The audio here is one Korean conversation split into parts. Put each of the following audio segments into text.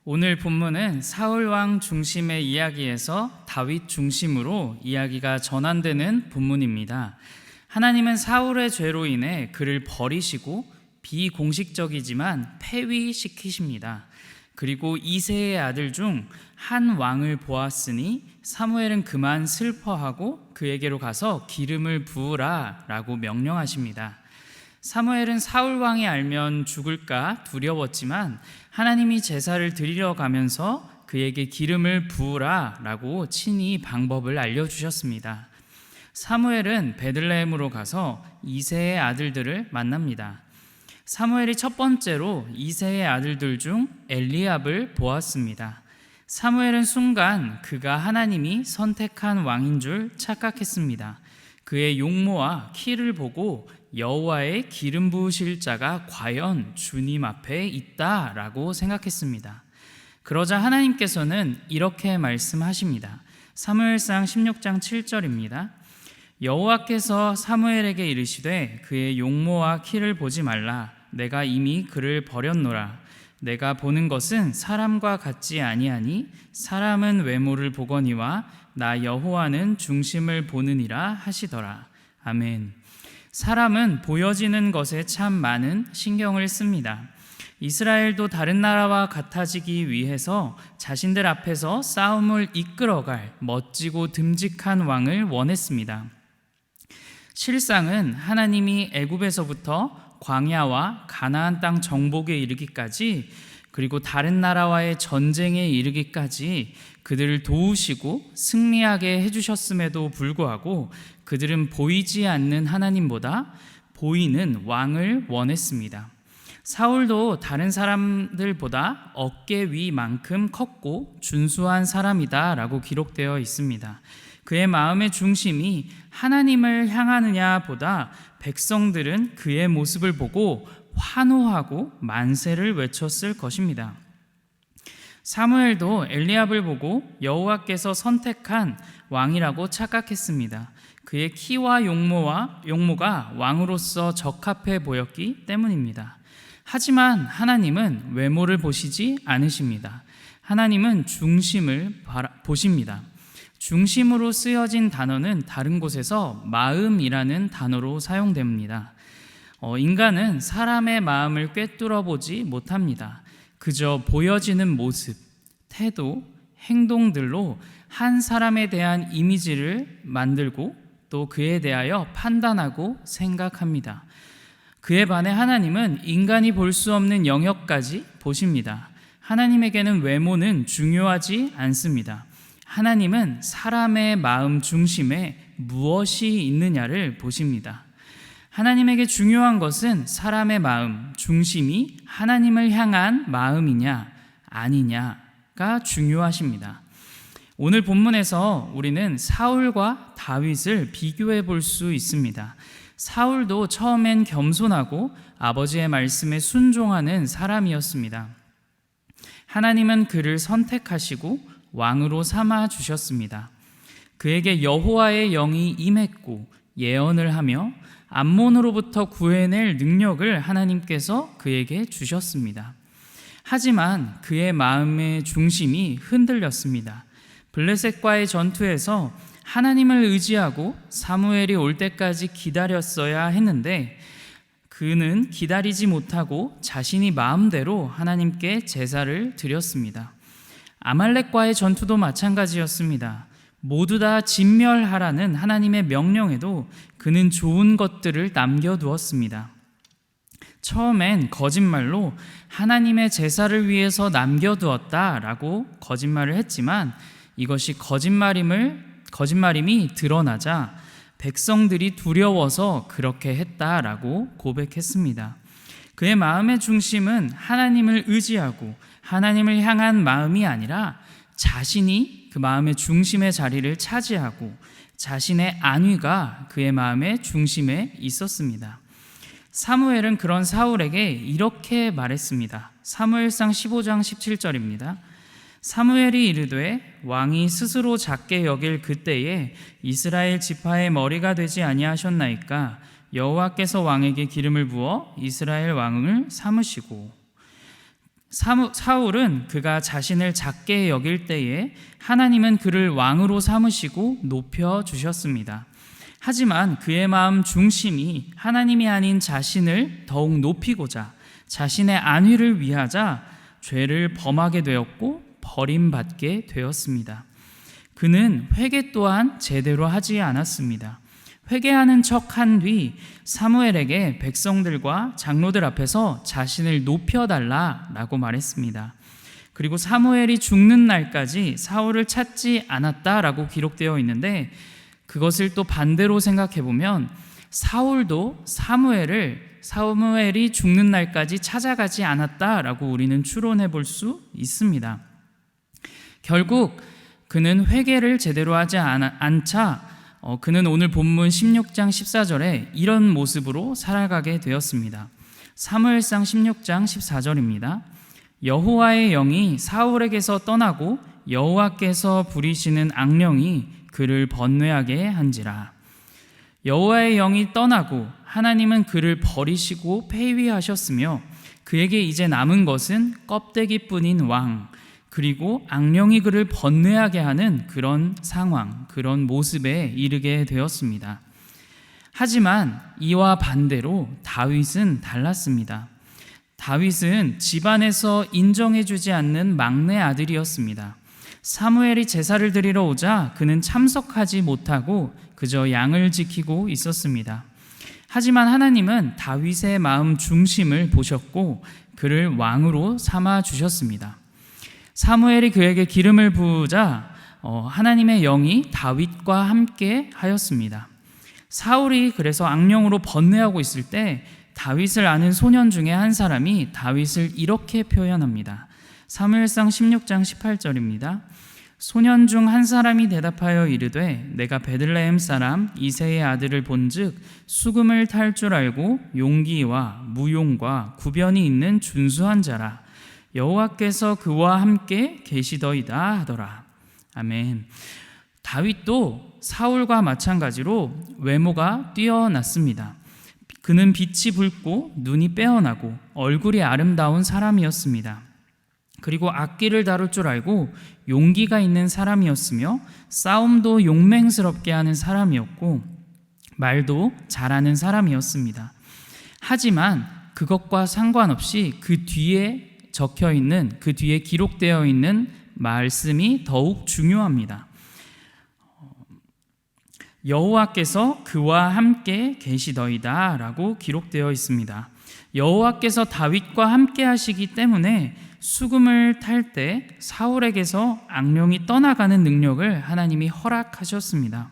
오늘 본문은 사울 왕 중심의 이야기에서 다윗 중심으로 이야기가 전환되는 본문입니다. 하나님은 사울의 죄로 인해 그를 버리시고 비공식적이지만 폐위시키십니다. 그리고 이새의 아들 중 한 왕을 보았으니 사무엘은 그만 슬퍼하고 그에게로 가서 기름을 부으라 라고 명령하십니다. 사무엘은 사울 왕이 알면 죽을까 두려웠지만 하나님이 제사를 드리러 가면서 그에게 기름을 부으라 라고 친히 방법을 알려주셨습니다. 사무엘은 베들레헴으로 가서 이새의 아들들을 만납니다. 사무엘이 첫 번째로 이새의 아들들 중 엘리압을 보았습니다. 사무엘은 순간 그가 하나님이 선택한 왕인 줄 착각했습니다. 그의 용모와 키를 보고 여호와의 기름 부으실 자가 과연 주님 앞에 있다라고 생각했습니다. 그러자 하나님께서는 이렇게 말씀하십니다. 사무엘상 16장 7절입니다. 여호와께서 사무엘에게 이르시되 그의 용모와 키를 보지 말라. 내가 이미 그를 버렸노라. 내가 보는 것은 사람과 같지 아니하니 사람은 외모를 보거니와 나 여호와는 중심을 보느니라 하시더라. 아멘. 사람은 보여지는 것에 참 많은 신경을 씁니다. 이스라엘도 다른 나라와 같아지기 위해서 자신들 앞에서 싸움을 이끌어갈 멋지고 듬직한 왕을 원했습니다. 실상은 하나님이 애굽에서부터 광야와 가나안 땅 정복에 이르기까지, 그리고 다른 나라와의 전쟁에 이르기까지 그들을 도우시고 승리하게 해주셨음에도 불구하고 그들은 보이지 않는 하나님보다 보이는 왕을 원했습니다. 사울도 다른 사람들보다 어깨 위만큼 컸고 준수한 사람이다 라고 기록되어 있습니다. 그의 마음의 중심이 하나님을 향하느냐 보다 백성들은 그의 모습을 보고 환호하고 만세를 외쳤을 것입니다. 사무엘도 엘리압을 보고 여호와께서 선택한 왕이라고 착각했습니다. 그의 키와 용모가 왕으로서 적합해 보였기 때문입니다. 하지만 하나님은 외모를 보시지 않으십니다. 하나님은 중심을 보십니다. 중심으로 쓰여진 단어는 다른 곳에서 마음이라는 단어로 사용됩니다. 인간은 사람의 마음을 꿰뚫어 보지 못합니다. 그저 보여지는 모습, 태도, 행동들로 한 사람에 대한 이미지를 만들고 또 그에 대하여 판단하고 생각합니다. 그에 반해 하나님은 인간이 볼 수 없는 영역까지 보십니다. 하나님에게는 외모는 중요하지 않습니다. 하나님은 사람의 마음 중심에 무엇이 있느냐를 보십니다. 하나님에게 중요한 것은 사람의 마음 중심이 하나님을 향한 마음이냐 아니냐가 중요하십니다. 오늘 본문에서 우리는 사울과 다윗을 비교해 볼 수 있습니다. 사울도 처음엔 겸손하고 아버지의 말씀에 순종하는 사람이었습니다. 하나님은 그를 선택하시고 왕으로 삼아 주셨습니다. 그에게 여호와의 영이 임했고 예언을 하며 암몬으로부터 구해낼 능력을 하나님께서 그에게 주셨습니다. 하지만 그의 마음의 중심이 흔들렸습니다. 블레셋과의 전투에서 하나님을 의지하고 사무엘이 올 때까지 기다렸어야 했는데 그는 기다리지 못하고 자신이 마음대로 하나님께 제사를 드렸습니다. 아말렉과의 전투도 마찬가지였습니다. 모두 다 진멸하라는 하나님의 명령에도 그는 좋은 것들을 남겨두었습니다. 처음엔 거짓말로 하나님의 제사를 위해서 남겨두었다라고 거짓말을 했지만 이것이 거짓말임이 드러나자 백성들이 두려워서 그렇게 했다라고 고백했습니다. 그의 마음의 중심은 하나님을 의지하고 하나님을 향한 마음이 아니라 자신이 그 마음의 중심의 자리를 차지하고 자신의 안위가 그의 마음의 중심에 있었습니다. 사무엘은 그런 사울에게 이렇게 말했습니다. 사무엘상 15장 17절입니다. 사무엘이 이르되 왕이 스스로 작게 여길 그때에 이스라엘 지파의 머리가 되지 아니하셨나이까 여호와께서 왕에게 기름을 부어 이스라엘 왕을 삼으시고 사울은 그가 자신을 작게 여길 때에 하나님은 그를 왕으로 삼으시고 높여주셨습니다. 하지만 그의 마음 중심이 하나님이 아닌 자신을 더욱 높이고자 자신의 안위를 위하자 죄를 범하게 되었고 버림받게 되었습니다. 그는 회개 또한 제대로 하지 않았습니다. 회개하는 척한 뒤 사무엘에게 백성들과 장로들 앞에서 자신을 높여달라라고 말했습니다. 그리고 사무엘이 죽는 날까지 사울을 찾지 않았다라고 기록되어 있는데, 그것을 또 반대로 생각해 보면 사울도 사무엘이 죽는 날까지 찾아가지 않았다라고 우리는 추론해 볼 수 있습니다. 결국 그는 회개를 제대로 하지 않자 그는 오늘 본문 16장 14절에 이런 모습으로 살아가게 되었습니다. 사무엘상 16장 14절입니다. 여호와의 영이 사울에게서 떠나고 여호와께서 부리시는 악령이 그를 번뇌하게 한지라. 여호와의 영이 떠나고 하나님은 그를 버리시고 폐위하셨으며 그에게 이제 남은 것은 껍데기뿐인 왕, 그리고 악령이 그를 번뇌하게 하는 그런 상황, 그런 모습에 이르게 되었습니다. 하지만 이와 반대로 다윗은 달랐습니다. 다윗은 집안에서 인정해주지 않는 막내 아들이었습니다. 사무엘이 제사를 드리러 오자 그는 참석하지 못하고 그저 양을 지키고 있었습니다. 하지만 하나님은 다윗의 마음 중심을 보셨고 그를 왕으로 삼아 주셨습니다. 사무엘이 그에게 기름을 부으자 하나님의 영이 다윗과 함께 하였습니다. 사울이 그래서 악령으로 번뇌하고 있을 때 다윗을 아는 소년 중에 한 사람이 다윗을 이렇게 표현합니다. 사무엘상 16장 18절입니다. 소년 중 한 사람이 대답하여 이르되 내가 베들레헴 사람 이새의 아들을 본즉 수금을 탈 줄 알고 용기와 무용과 구변이 있는 준수한 자라. 여호와께서 그와 함께 계시더이다 하더라. 아멘. 다윗도 사울과 마찬가지로 외모가 뛰어났습니다. 그는 빛이 붉고 눈이 빼어나고 얼굴이 아름다운 사람이었습니다. 그리고 악기를 다룰 줄 알고 용기가 있는 사람이었으며 싸움도 용맹스럽게 하는 사람이었고 말도 잘하는 사람이었습니다. 하지만 그것과 상관없이 그 뒤에 기록되어 있는 말씀이 더욱 중요합니다. 여호와께서 그와 함께 계시더이다 라고 기록되어 있습니다. 여호와께서 다윗과 함께 하시기 때문에 수금을 탈 때 사울에게서 악령이 떠나가는 능력을 하나님이 허락하셨습니다.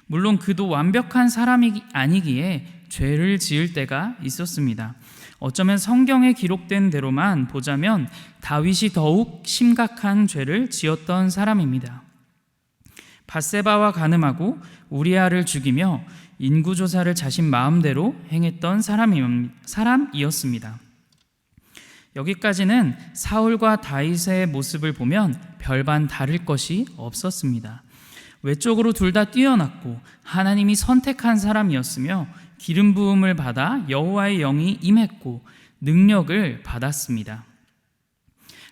물론 그도 완벽한 사람이 아니기에 죄를 지을 때가 있었습니다. 어쩌면 성경에 기록된 대로만 보자면 다윗이 더욱 심각한 죄를 지었던 사람입니다. 밧세바와 간음하고 우리아를 죽이며 인구조사를 자신 마음대로 행했던 사람이었습니다. 여기까지는 사울과 다윗의 모습을 보면 별반 다를 것이 없었습니다. 외적으로 둘 다 뛰어났고 하나님이 선택한 사람이었으며 기름 부음을 받아 여호와의 영이 임했고 능력을 받았습니다.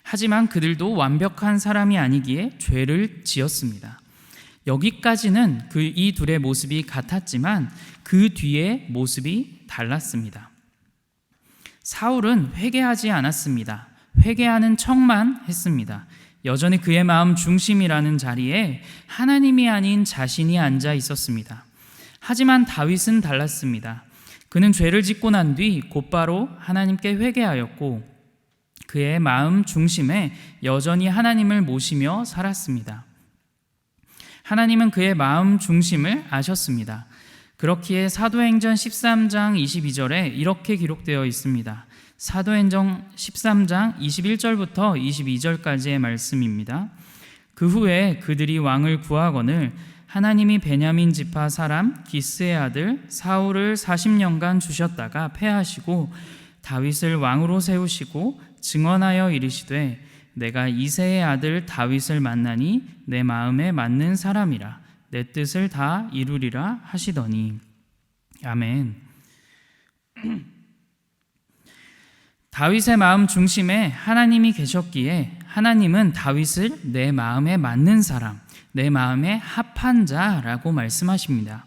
하지만 그들도 완벽한 사람이 아니기에 죄를 지었습니다. 여기까지는 이 둘의 모습이 같았지만 그 뒤에 모습이 달랐습니다. 사울은 회개하지 않았습니다. 회개하는 척만 했습니다. 여전히 그의 마음 중심이라는 자리에 하나님이 아닌 자신이 앉아 있었습니다. 하지만 다윗은 달랐습니다. 그는 죄를 짓고 난 뒤 곧바로 하나님께 회개하였고 그의 마음 중심에 여전히 하나님을 모시며 살았습니다. 하나님은 그의 마음 중심을 아셨습니다. 그렇기에 사도행전 13장 22절에 이렇게 기록되어 있습니다. 사도행전 13장 21절부터 22절까지의 말씀입니다. 그 후에 그들이 왕을 구하거늘 하나님이 베냐민 지파 사람 기스의 아들 사울을 40년간 주셨다가 패하시고 다윗을 왕으로 세우시고 증언하여 이르시되 내가 이새의 아들 다윗을 만나니 내 마음에 맞는 사람이라 내 뜻을 다 이루리라 하시더니. 아멘. 다윗의 마음 중심에 하나님이 계셨기에 하나님은 다윗을 내 마음에 맞는 사람, 내 마음에 합한 자라고 말씀하십니다.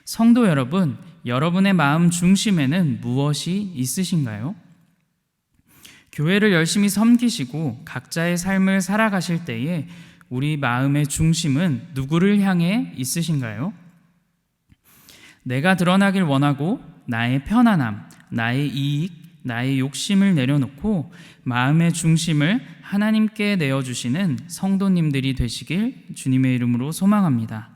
성도 여러분, 여러분의 마음 중심에는 무엇이 있으신가요? 교회를 열심히 섬기시고 각자의 삶을 살아가실 때에 우리 마음의 중심은 누구를 향해 있으신가요? 내가 드러나길 원하고 나의 편안함, 나의 이익, 나의 욕심을 내려놓고 마음의 중심을 하나님께 내어주시는 성도님들이 되시길 주님의 이름으로 소망합니다.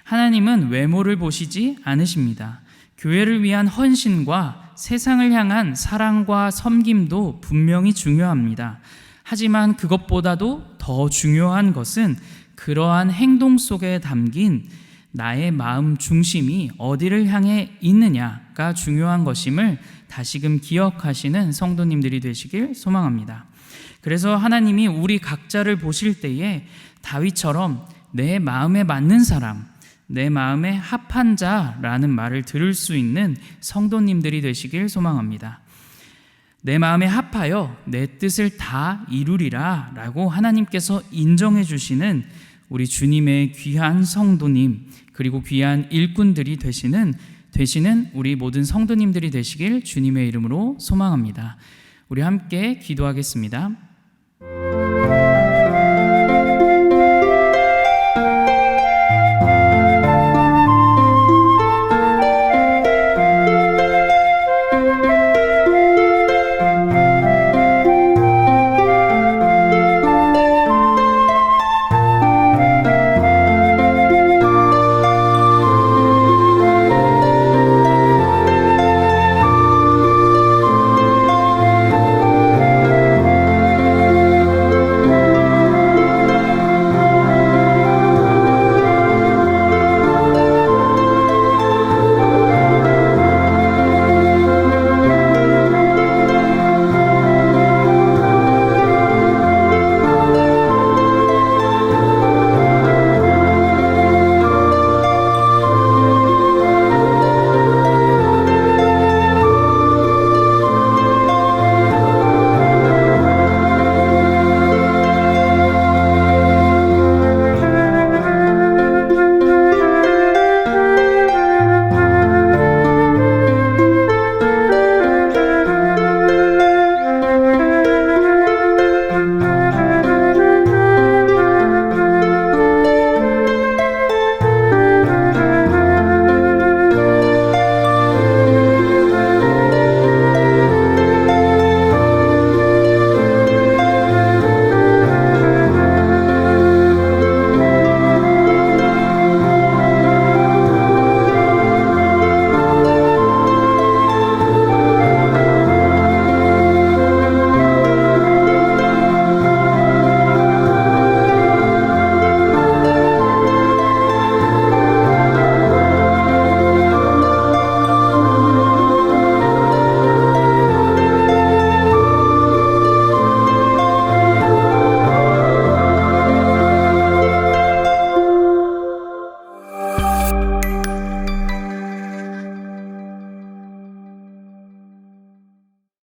하나님은 외모를 보시지 않으십니다. 교회를 위한 헌신과 세상을 향한 사랑과 섬김도 분명히 중요합니다. 하지만 그것보다도 더 중요한 것은 그러한 행동 속에 담긴 나의 마음 중심이 어디를 향해 있느냐가 중요한 것임을 다시금 기억하시는 성도님들이 되시길 소망합니다. 그래서 하나님이 우리 각자를 보실 때에 다윗처럼 내 마음에 맞는 사람, 내 마음에 합한 자라는 말을 들을 수 있는 성도님들이 되시길 소망합니다. 내 마음에 합하여 내 뜻을 다 이루리라 라고 하나님께서 인정해 주시는 우리 주님의 귀한 성도님, 그리고 귀한 일꾼들이 되시는 우리 모든 성도님들이 되시길 주님의 이름으로 소망합니다. 우리 함께 기도하겠습니다.